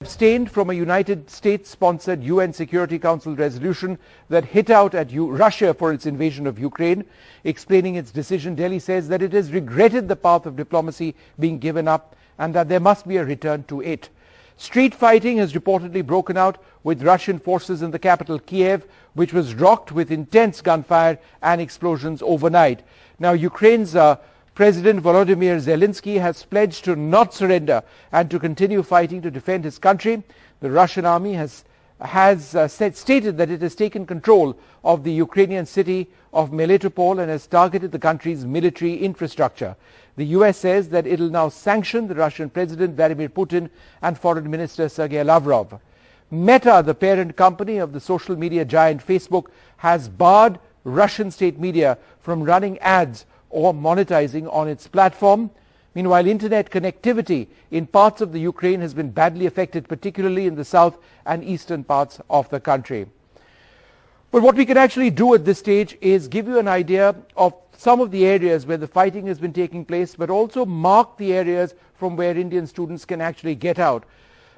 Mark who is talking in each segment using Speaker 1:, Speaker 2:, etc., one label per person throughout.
Speaker 1: abstained from a United States-sponsored UN Security Council resolution that hit out at Russia for its invasion of Ukraine. Explaining its decision, Delhi says that it has regretted the path of diplomacy being given up and that there must be a return to it. Street fighting has reportedly broken out with Russian forces in the capital Kyiv, which was rocked with intense gunfire and explosions overnight. Now, Ukraine's President Volodymyr Zelensky has pledged to not surrender and to continue fighting to defend his country. The Russian army has stated that it has taken control of the Ukrainian city of Melitopol and has targeted the country's military infrastructure. The US says that it will now sanction the Russian President Vladimir Putin and Foreign Minister Sergei Lavrov. Meta, the parent company of the social media giant Facebook, has barred Russian state media from running ads or monetizing on its platform. Meanwhile, internet connectivity in parts of the Ukraine has been badly affected, particularly in the south and eastern parts of the country. But what we can actually do at this stage is give you an idea of some of the areas where the fighting has been taking place, but also mark the areas from where Indian students can actually get out.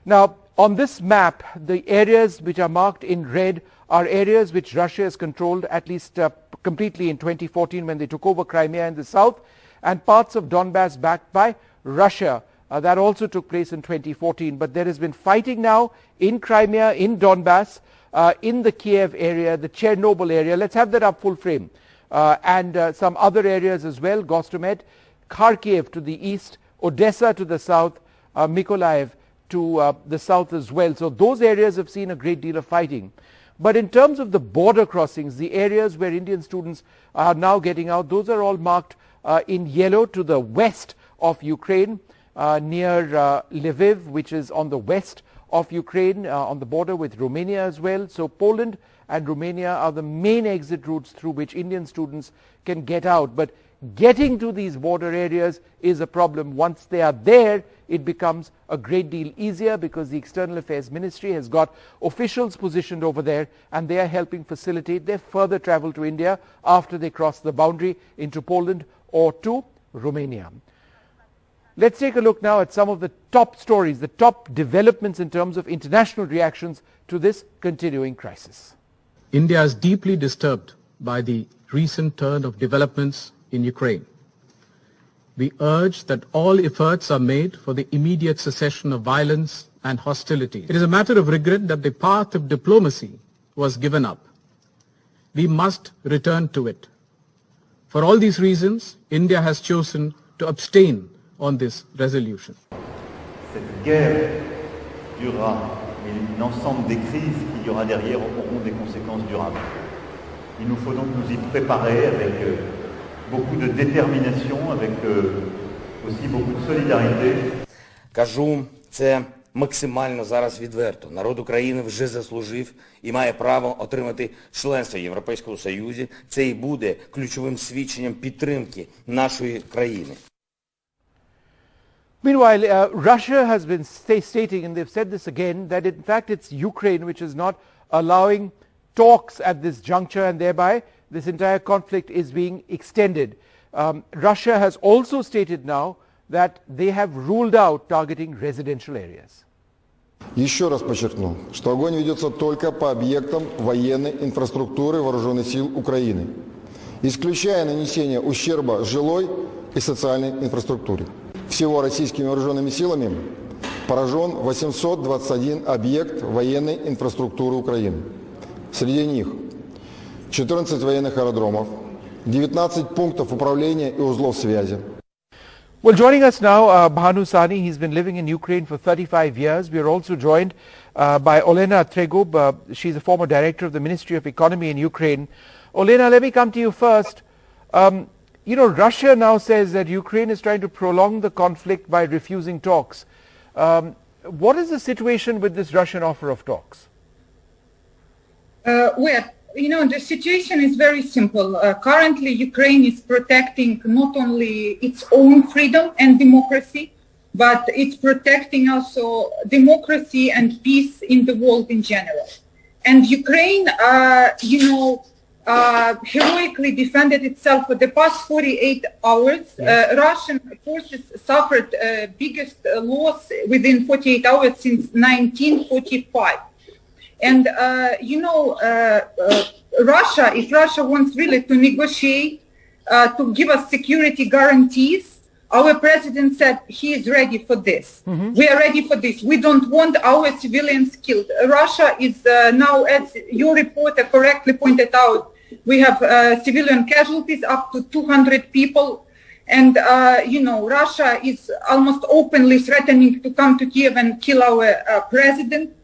Speaker 1: Now, on this map, the areas which are marked in red are areas which Russia has controlled at least completely in 2014 when they took over Crimea in the south, and parts of Donbass backed by Russia. That also took place in 2014. But there has been fighting now in Crimea, in Donbass, in the Kyiv area, the Chernobyl area. Let's have that up full frame. And some other areas as well, Gostomet, Kharkiv to the east, Odessa to the south, Mykolaiv to the south as well. So those areas have seen a great deal of fighting. But in terms of the border crossings, the areas where Indian students are now getting out, those are all marked in yellow to the west of Ukraine, near Lviv, which is on the west of Ukraine, on the border with Romania as well. So Poland and Romania are the main exit routes through which Indian students can get out. But getting to these border areas is a problem. Once they are there, it becomes a great deal easier because the External Affairs Ministry has got officials positioned over there and they are helping facilitate their further travel to India after they cross the boundary into Poland or to Romania. Let's take a look now at some of the top stories, the top developments in terms of international reactions to this continuing crisis.
Speaker 2: India is deeply disturbed by the recent turn of developments in Ukraine. We urge that all efforts are made for the immediate cessation of violence and hostility. It is a matter of regret that the path of diplomacy was given up. We must return to it. For all these reasons, India has chosen to abstain on this resolution.
Speaker 3: Cette guerre durera, et l'ensemble des crises qu'il y aura derrière auront des conséquences durables. Il nous faut donc nous y préparer avec beaucoup de détermination, avec aussi beaucoup de solidarité.
Speaker 4: Кажу це максимально зараз відверто. Народ України вже заслужив і має право отримати членство в Європейському Союзі. Це і буде ключовим свідченням підтримки нашої країни.
Speaker 1: Meanwhile, Russia has been stating, and they've said this again, that in fact it's Ukraine which is not allowing talks at this juncture, and thereby this entire conflict is being extended. Russia has also stated now that they have ruled out targeting residential areas.
Speaker 5: Еще раз подчеркну, что огонь ведется только по объектам военной инфраструктуры Вооруженных сил Украины, исключая нанесение ущерба жилой и социальной инфраструктуре. Всего российскими вооруженными силами поражен 821 объект военной инфраструктуры Украины. Среди них 14 военных аэродромов, 19 пунктов управления и узлов связи.
Speaker 1: Well, joining us now, Bhanu Sani. He's been living in Ukraine for 35 years. We are also joined by Olena Tregub. She's a former director of the Ministry of Economy in Ukraine. Olena, let me come to you first. Russia now says that Ukraine is trying to prolong the conflict by refusing talks. What is the situation with this Russian offer of talks?
Speaker 6: The situation is very simple. Currently, Ukraine is protecting not only its own freedom and democracy, but it's protecting also democracy and peace in the world in general. And Ukraine, heroically defended itself for the past 48 hours. Russian forces suffered biggest loss within 48 hours since 1945. And, Russia, if Russia wants really to negotiate, to give us security guarantees, our president said he is ready for this. We are ready for this. We don't want our civilians killed. Russia is now, as your reporter correctly pointed out, we have civilian casualties up to 200 people. And, Russia is almost openly threatening to come to Kyiv and kill our president,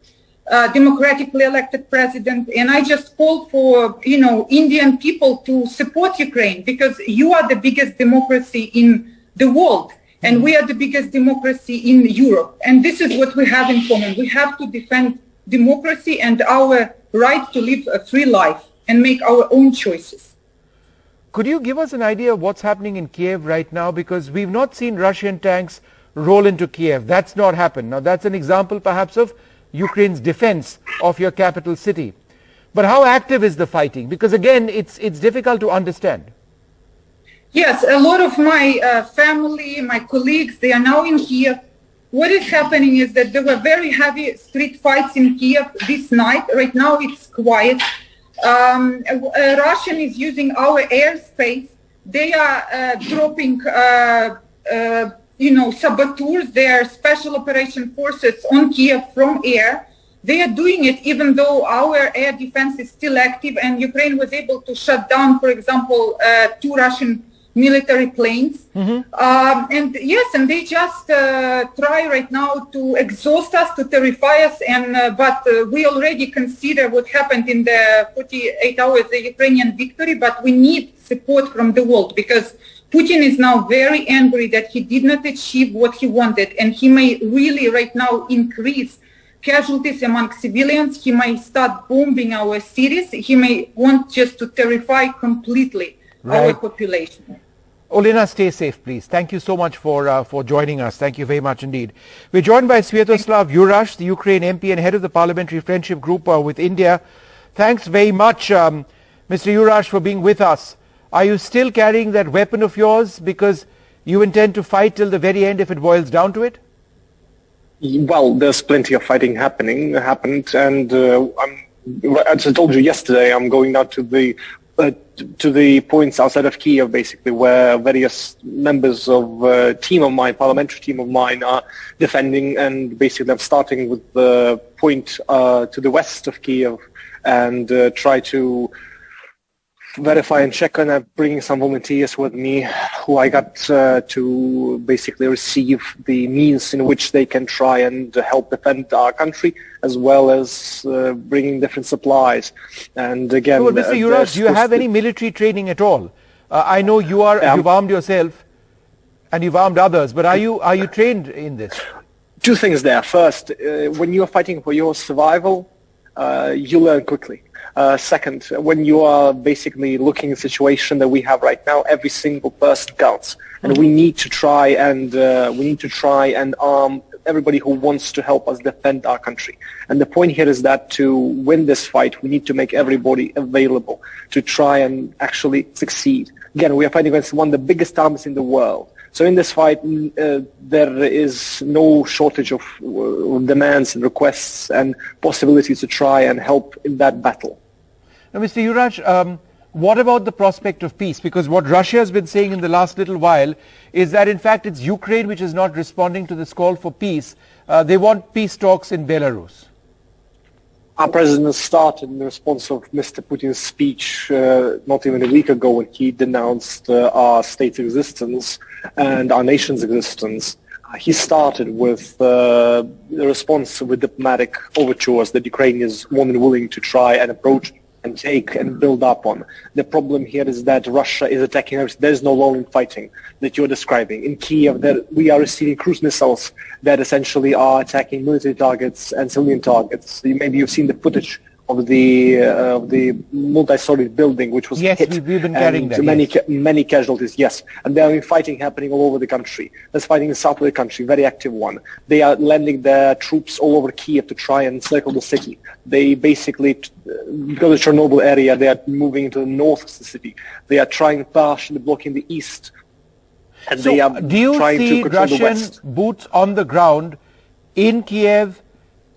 Speaker 6: democratically elected president. And I just call for, Indian people to support Ukraine, because you are the biggest democracy in the world, and we are the biggest democracy in Europe. And this is what we have in common. We have to defend democracy and our right to live a free life and make our own choices.
Speaker 1: Could you give us an idea of what's happening in Kyiv right now? Because we've not seen Russian tanks roll into Kyiv. That's not happened. Now, that's an example perhaps of Ukraine's defense of your capital city. But how active is the fighting? Because again, it's difficult to understand.
Speaker 6: Yes, a lot of my family, my colleagues, they are now in Kyiv. What is happening is that there were very heavy street fights in Kyiv this night. Right now it's quiet. Russian is using our airspace. They are dropping, saboteurs, their special operation forces on Kyiv from air. They are doing it even though our air defense is still active, and Ukraine was able to shut down, for example, 2 Russian military planes. And they just try right now to exhaust us, to terrify us. But we already consider what happened in the 48 hours, the Ukrainian victory, but we need support from the world, because Putin is now very angry that he did not achieve what he wanted, and he may really right now increase casualties among civilians. He may start bombing our cities. He may want just to terrify completely our population.
Speaker 1: Olena, stay safe, please. Thank you so much for joining us. Thank you very much indeed. We're joined by Sviatoslav Yurash, the Ukraine MP and head of the Parliamentary Friendship Group with India. Thanks very much, Mr. Yurash, for being with us. Are you still carrying that weapon of yours because you intend to fight till the very end if it boils down to it?
Speaker 7: Well, there's plenty of fighting happened, and as I told you yesterday, I'm going now to the points outside of Kyiv, basically, where various members of parliamentary team of mine are defending, and basically I'm starting with the point to the west of Kyiv and try to verify and check, and I'm bringing some volunteers with me who I got to basically receive the means in which they can try and help defend our country, as well as bringing different supplies. And again,
Speaker 1: well, Mr. Yurash, do you have any military training at all? I know you've armed yourself and you've armed others, but are you trained in this?
Speaker 7: Two things there. First, when you are fighting for your survival, you learn quickly. Second, when you are basically looking at the situation that we have right now, every single person counts, and we need to try and arm everybody who wants to help us defend our country. And the point here is that to win this fight, we need to make everybody available to try and actually succeed. Again, we are fighting against one of the biggest armies in the world. So in this fight, there is no shortage of demands and requests and possibilities to try and help in that battle.
Speaker 1: Now, Mr. Yurash, what about the prospect of peace? Because what Russia has been saying in the last little while is that, in fact, it's Ukraine which is not responding to this call for peace. They want peace talks in Belarus.
Speaker 7: Our president started in response of Mr. Putin's speech not even a week ago, when he denounced our state's existence and our nation's existence. He started with the response with diplomatic overtures that Ukraine is more than willing to try and approach and take and build up on. The problem here is that Russia is attacking everything. There is no lone fighting that you're describing. In Kyiv, that we are receiving cruise missiles that essentially are attacking military targets and civilian targets. Maybe you've seen the footage of the multi-storied building, which was
Speaker 1: yes,
Speaker 7: hit.
Speaker 1: we've been carrying that.
Speaker 7: Many casualties, yes. And there are fighting happening all over the country. There's fighting in the south of the country, very active one. They are landing their troops all over Kyiv to try and encircle the city. They basically, because of the Chernobyl area, they are moving into the north of the city. They are trying partially blocking the east. And
Speaker 1: So
Speaker 7: they are
Speaker 1: do you
Speaker 7: trying
Speaker 1: see
Speaker 7: to control the
Speaker 1: Russian
Speaker 7: west.
Speaker 1: boots on the ground in Kiev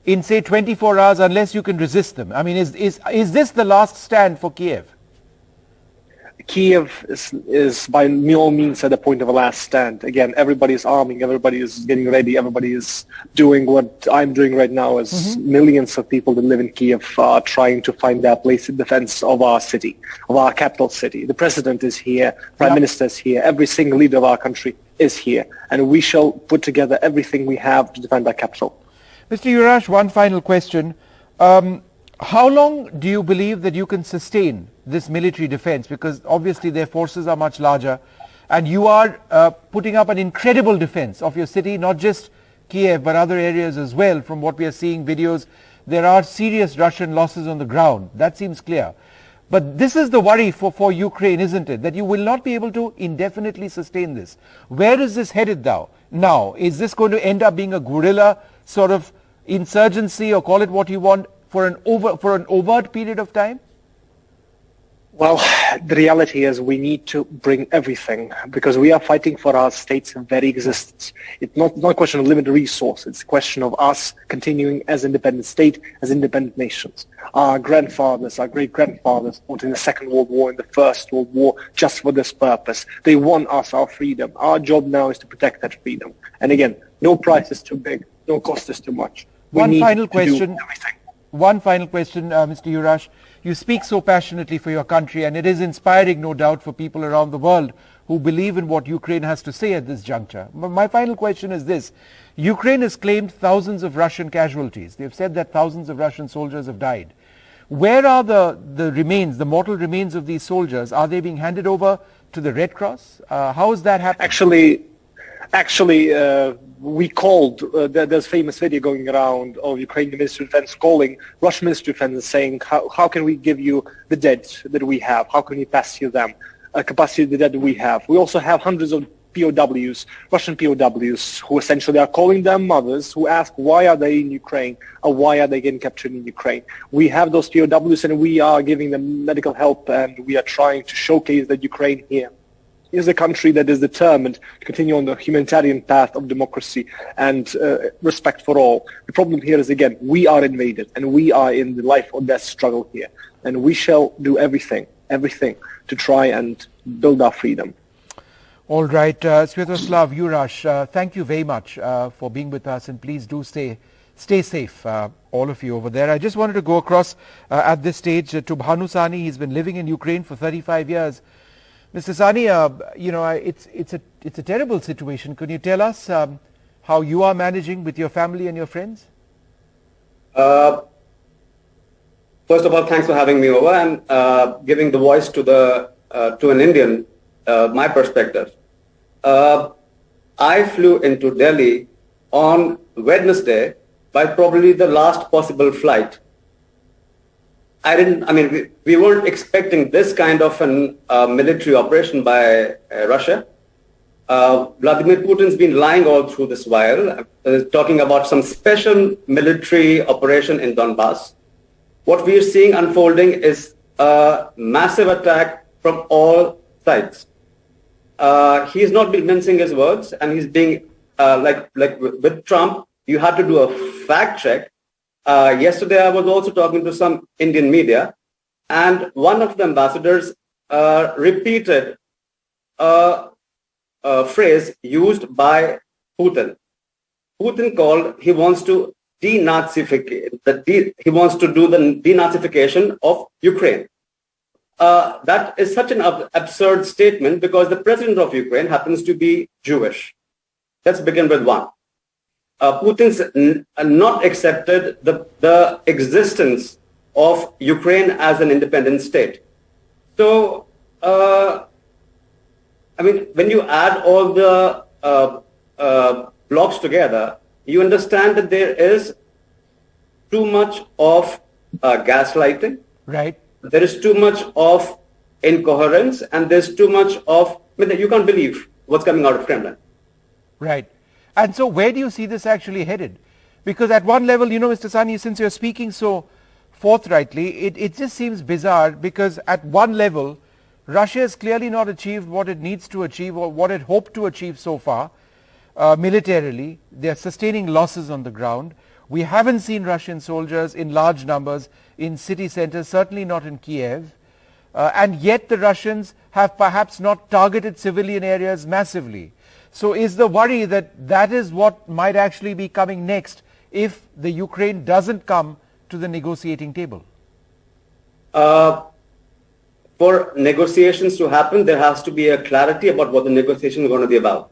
Speaker 1: in, say, 24 hours unless you can resist them? I mean, is this the last stand for Kiev?
Speaker 7: Kyiv is by no means at the point of a last stand. Again, everybody is arming, everybody is getting ready, everybody is doing what I'm doing right now as millions of people that live in Kyiv are trying to find their place in defense of our city, of our capital city. The president is here, prime minister is here, every single leader of our country is here, and we shall put together everything we have to defend our capital.
Speaker 1: Mr. Yurash, one final question. How long do you believe that you can sustain this military defense? Because obviously their forces are much larger, and you are putting up an incredible defense of your city, not just Kiev, but other areas as well. From what we are seeing videos, there are serious Russian losses on the ground. That seems clear. But this is the worry for Ukraine, isn't it? That you will not be able to indefinitely sustain this. Where is this headed now? Is this going to end up being a guerrilla sort of insurgency, or call it what you want, for an overt period of time?
Speaker 7: Well, the reality is we need to bring everything, because we are fighting for our state's very existence. It's not a question of limited resources. It's a question of us continuing as independent state, as independent nations. Our grandfathers, our great-grandfathers fought in the Second World War, in the First World War, just for this purpose. They won us our freedom. Our job now is to protect that freedom. And again, no price is too big, no cost is too much.
Speaker 1: One final question, Mr. Yurash. You speak so passionately for your country, and it is inspiring, no doubt, for people around the world who believe in what Ukraine has to say at this juncture. My final question is this. Ukraine has claimed thousands of Russian casualties. They've said that thousands of Russian soldiers have died. Where are the remains, the mortal remains of these soldiers? Are they being handed over to the Red Cross? How is that happening?
Speaker 7: Actually, we called, there's famous video going around of Ukrainian Ministry of Defense calling Russian Ministry of Defense and saying, how can we give you the dead that we have? How can we pass you them? Capacity of the dead that we have. We also have hundreds of POWs, Russian POWs, who essentially are calling their mothers, who ask why are they in Ukraine, or why are they getting captured in Ukraine. We have those POWs, and we are giving them medical help, and we are trying to showcase that Ukraine here is a country that is determined to continue on the humanitarian path of democracy and respect for all. The problem here is, again, we are invaded, and we are in the life or death struggle here. And we shall do everything to try and build our freedom.
Speaker 1: All right, Sviatoslav, Yurash, thank you very much for being with us, and please do stay safe, all of you over there. I just wanted to go across at this stage to Bhanu Sani. He's been living in Ukraine for 35 years. Mr. Sani, it's a terrible situation. Can you tell us how you are managing with your family and your friends?
Speaker 8: First of all, thanks for having me over and giving the voice to an Indian, my perspective. I flew into Delhi on Wednesday by probably the last possible flight. We weren't expecting this kind of an military operation by Russia. Vladimir Putin's been lying all through this while, talking about some special military operation in Donbass. What we are seeing unfolding is a massive attack from all sides. He's not been mincing his words, and he's being, like with Trump, you had to do a fact check. Yesterday, I was also talking to some Indian media, and one of the ambassadors repeated a phrase used by Putin. Putin called, he wants to he wants to do the denazification of Ukraine. That is such an absurd statement because the president of Ukraine happens to be Jewish. Let's begin with one. Putin's not accepted the existence of Ukraine as an independent state. So, when you add all the blocks together, you understand that there is too much of gaslighting.
Speaker 1: Right.
Speaker 8: There is too much of incoherence, and there's too much of, you can't believe what's coming out of Kremlin.
Speaker 1: Right. And so where do you see this actually headed? Because at one level, Mr. Sani, since you're speaking so forthrightly, it just seems bizarre, because at one level, Russia has clearly not achieved what it needs to achieve or what it hoped to achieve so far militarily. They are sustaining losses on the ground. We haven't seen Russian soldiers in large numbers in city centers, certainly not in Kyiv. And yet the Russians have perhaps not targeted civilian areas massively. So is the worry that that is what might actually be coming next if the Ukraine doesn't come to the negotiating table?
Speaker 8: For negotiations to happen, there has to be a clarity about what the negotiation is going to be about.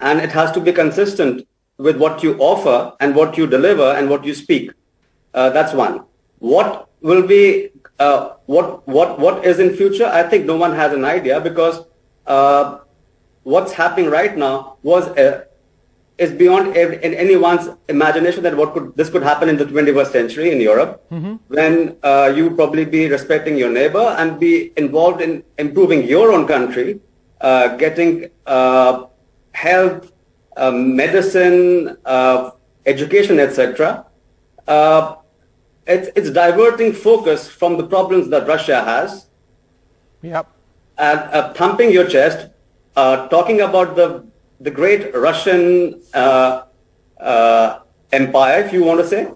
Speaker 8: And it has to be consistent with what you offer and what you deliver and what you speak. That's one. What will be, what is in future? I think no one has an idea, because what's happening right now is beyond anyone's imagination that this could happen in the 21st century in Europe, when you would probably be respecting your neighbor and be involved in improving your own country, getting health, medicine, education, etc. It's diverting focus from the problems that Russia has.
Speaker 1: Yep.
Speaker 8: And thumping your chest, talking about the great Russian empire, if you want to say.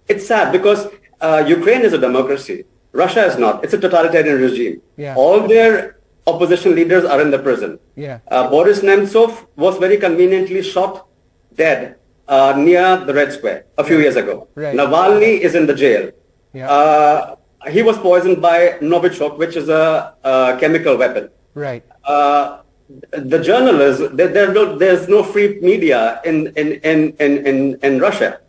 Speaker 8: It's sad, because Ukraine is a democracy. Russia is not. It's a totalitarian regime.
Speaker 1: Yeah.
Speaker 8: All their opposition leaders are in the prison.
Speaker 1: Yeah.
Speaker 8: Boris Nemtsov was very conveniently shot dead near the Red Square a few years ago.
Speaker 1: Right.
Speaker 8: Navalny is in the jail.
Speaker 1: Yeah.
Speaker 8: He was poisoned by Novichok, which is a chemical weapon.
Speaker 1: Right.
Speaker 8: The journalists, there's no free media in Russia.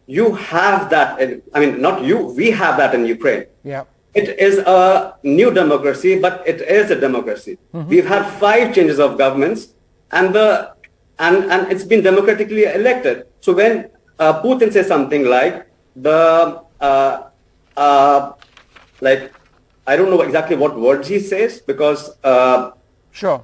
Speaker 8: You have that. Not you. We have that in Ukraine.
Speaker 1: Yeah.
Speaker 8: It is a new democracy, but it is a democracy. We've had 5 changes of governments, and it's been democratically elected. So when Putin says something like I don't know exactly what words he says, because
Speaker 1: Sure.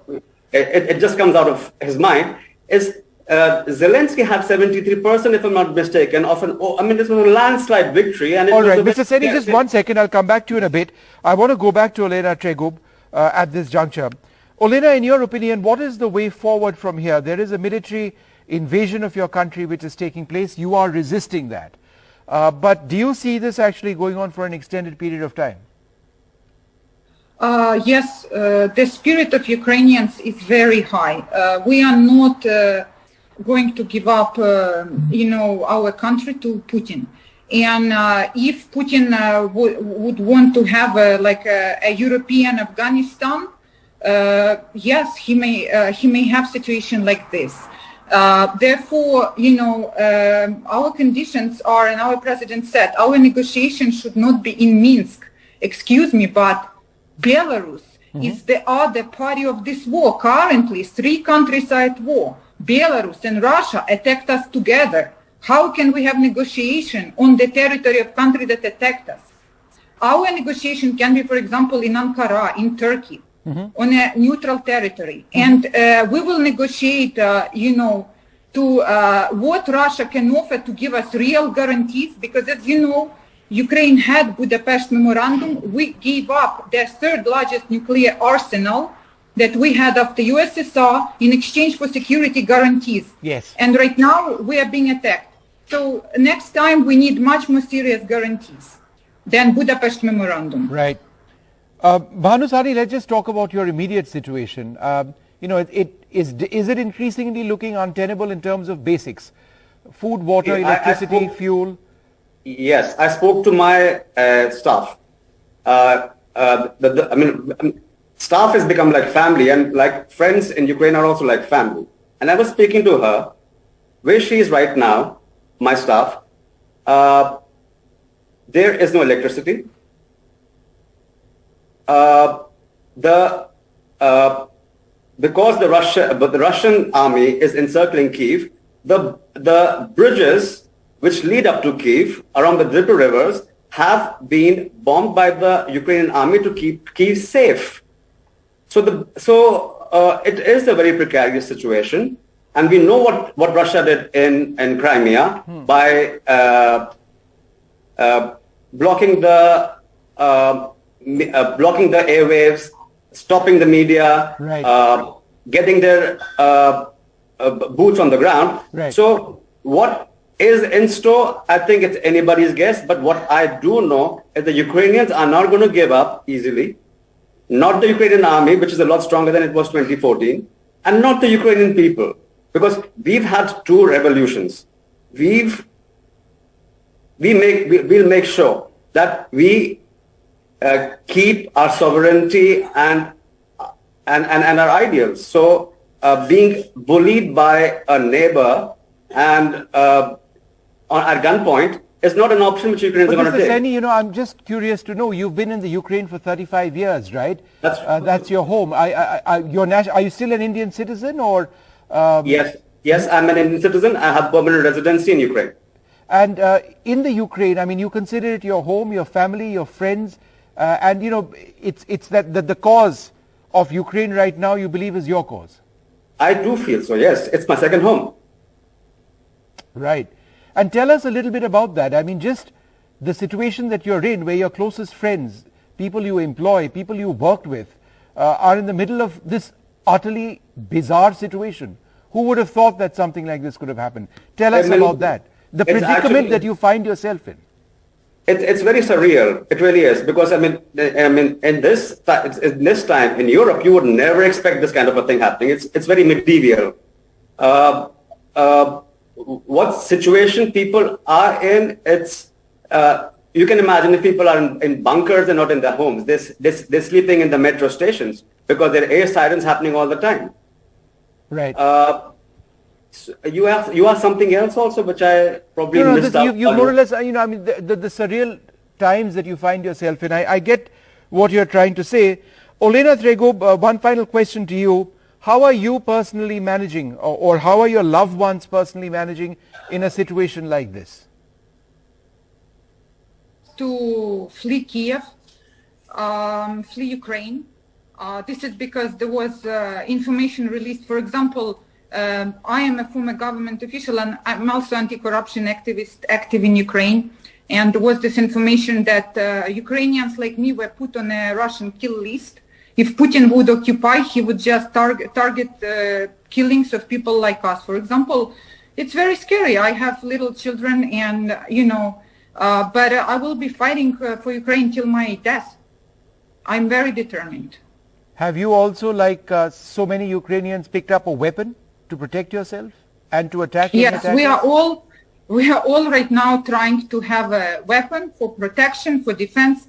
Speaker 8: It just comes out of his mind, is Zelensky had 73%, if I'm not mistaken, this was a landslide victory. And
Speaker 1: all right, Mr. Seni, just 1 second. I'll come back to you in a bit. I want to go back to Olena Tregub at this juncture. Olena, in your opinion, what is the way forward from here? There is a military invasion of your country which is taking place. You are resisting that. But do you see this actually going on for an extended period of time?
Speaker 6: Yes, the spirit of Ukrainians is very high. We are not going to give up, our country to Putin. And if Putin would want to have a European Afghanistan, yes, he may have situation like this. Therefore, our conditions are, and our president said, our negotiations should not be in Minsk. Excuse me, but Belarus is the other party of this war. Currently, 3 countries are at war. Belarus and Russia attacked us together. How can we have negotiation on the territory of country that attacked us? Our negotiation can be, for example, in Ankara, in Turkey, on a neutral territory. And we will negotiate, to what Russia can offer to give us real guarantees, because as you know, Ukraine had Budapest Memorandum. We gave up the 3rd largest nuclear arsenal that we had after USSR in exchange for security guarantees.
Speaker 1: Yes.
Speaker 6: And right now we are being attacked. So next time we need much more serious guarantees than Budapest Memorandum.
Speaker 1: Right. Bhanusari, let's just talk about your immediate situation. Is it increasingly looking untenable in terms of basics? Food, water, electricity, fuel?
Speaker 8: Yes, I spoke to my staff. Staff has become like family, and like friends in Ukraine are also like family. And I was speaking to her, where she is right now, my staff. There is no electricity. Because the Russian army is encircling Kyiv, the bridges which lead up to Kyiv around the Dnipro rivers have been bombed by the Ukrainian army to keep Kyiv safe. So it is a very precarious situation, and we know what Russia did in Crimea by blocking the airwaves, stopping the media,
Speaker 1: right.
Speaker 8: Getting their boots on the ground.
Speaker 1: Right.
Speaker 8: So what is in store, I think it's anybody's guess, but what I do know is the Ukrainians are not going to give up easily. Not the Ukrainian army, which is a lot stronger than it was 2014, and not the Ukrainian people, because we've had 2 revolutions. We'll make sure that we keep our sovereignty and our ideals. So being bullied by a neighbor and at gunpoint is not an option which Ukrainians are going to take.
Speaker 1: Saini, you know, I'm just curious to know, you've been in the Ukraine for 35 years, right? That's your home. Are you still an Indian citizen, or?
Speaker 8: Yes, I'm an Indian citizen. I have permanent residency in Ukraine.
Speaker 1: And in the Ukraine, I mean, you consider it your home, your family, your friends, and you know, it's that the cause of Ukraine right now, you believe, is your cause.
Speaker 8: I do feel so, yes. It's my second home.
Speaker 1: Right. And tell us a little bit about that. I mean, just the situation that you're in, where your closest friends, people you employ, people you worked with, are in the middle of this utterly bizarre situation. Who would have thought that something like this could have happened? Tell us about that. The predicament that you find yourself in.
Speaker 8: It's very surreal. It really is, because I mean, in this time in Europe, you would never expect this kind of a thing happening. It's very medieval. What situation people are in, it's you can imagine if people are in bunkers and not in their homes. They're sleeping in the metro stations because there are air sirens happening all the time.
Speaker 1: Right.
Speaker 8: So you asked something else also, which I probably missed out.
Speaker 1: You more or less, you know, I mean, the surreal times that you find yourself in. I get what you're trying to say. Olena Tregub, one final question to you. How are you personally managing, or how are your loved ones personally managing in a situation like this?
Speaker 6: To flee Kyiv, flee Ukraine. This is because there was information released. For example, I am a former government official, and I'm also anti-corruption activist active in Ukraine. And there was this information that Ukrainians like me were put on a Russian kill list. If Putin would occupy, he would just target killings of people like us. For example, it's very scary. I have little children, and you know, but I will be fighting for Ukraine till my death. I'm very determined.
Speaker 1: Have you also, like so many Ukrainians, picked up a weapon to protect yourself and to attack?
Speaker 6: Yes, we are all right now trying to have a weapon for protection, for defense.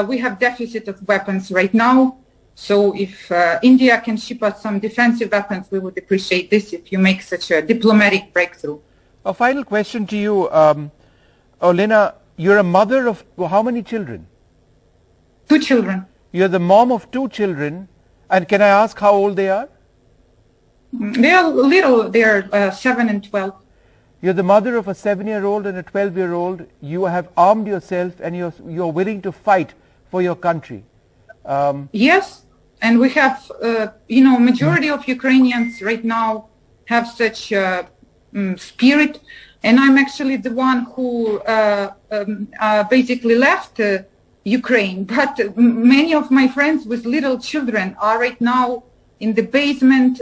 Speaker 6: We have deficit of weapons right now. So if India can ship us some defensive weapons, we would appreciate this if you make such a diplomatic breakthrough.
Speaker 1: A final question to you, Olena. You're a mother of how many children?
Speaker 6: 2 children.
Speaker 1: You're the mom of 2 children. And can I ask how old they are?
Speaker 6: They are little. They are 7 and 12.
Speaker 1: You're the mother of a 7-year-old and a 12-year-old. You have armed yourself, and you're willing to fight for your country.
Speaker 6: Yes, and we have, you know, majority of Ukrainians right now have such spirit, and I'm actually the one who basically left Ukraine, but many of my friends with little children are right now in the basement.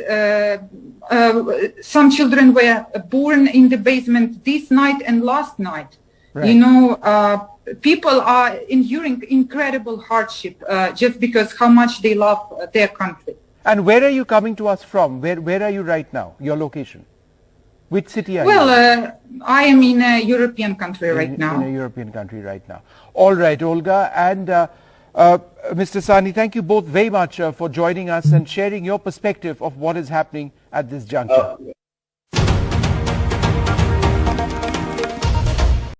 Speaker 6: Some children were born in the basement this night and last night. Right. You know, people are enduring incredible hardship just because how much they love their country.
Speaker 1: And where are you coming to us from? Where are you right now? Your location? Which city are you?
Speaker 6: Well, I am in a European country right now.
Speaker 1: In a European country right now. All right, Olga and Mr. Sani, thank you both very much for joining us and sharing your perspective of what is happening at this juncture.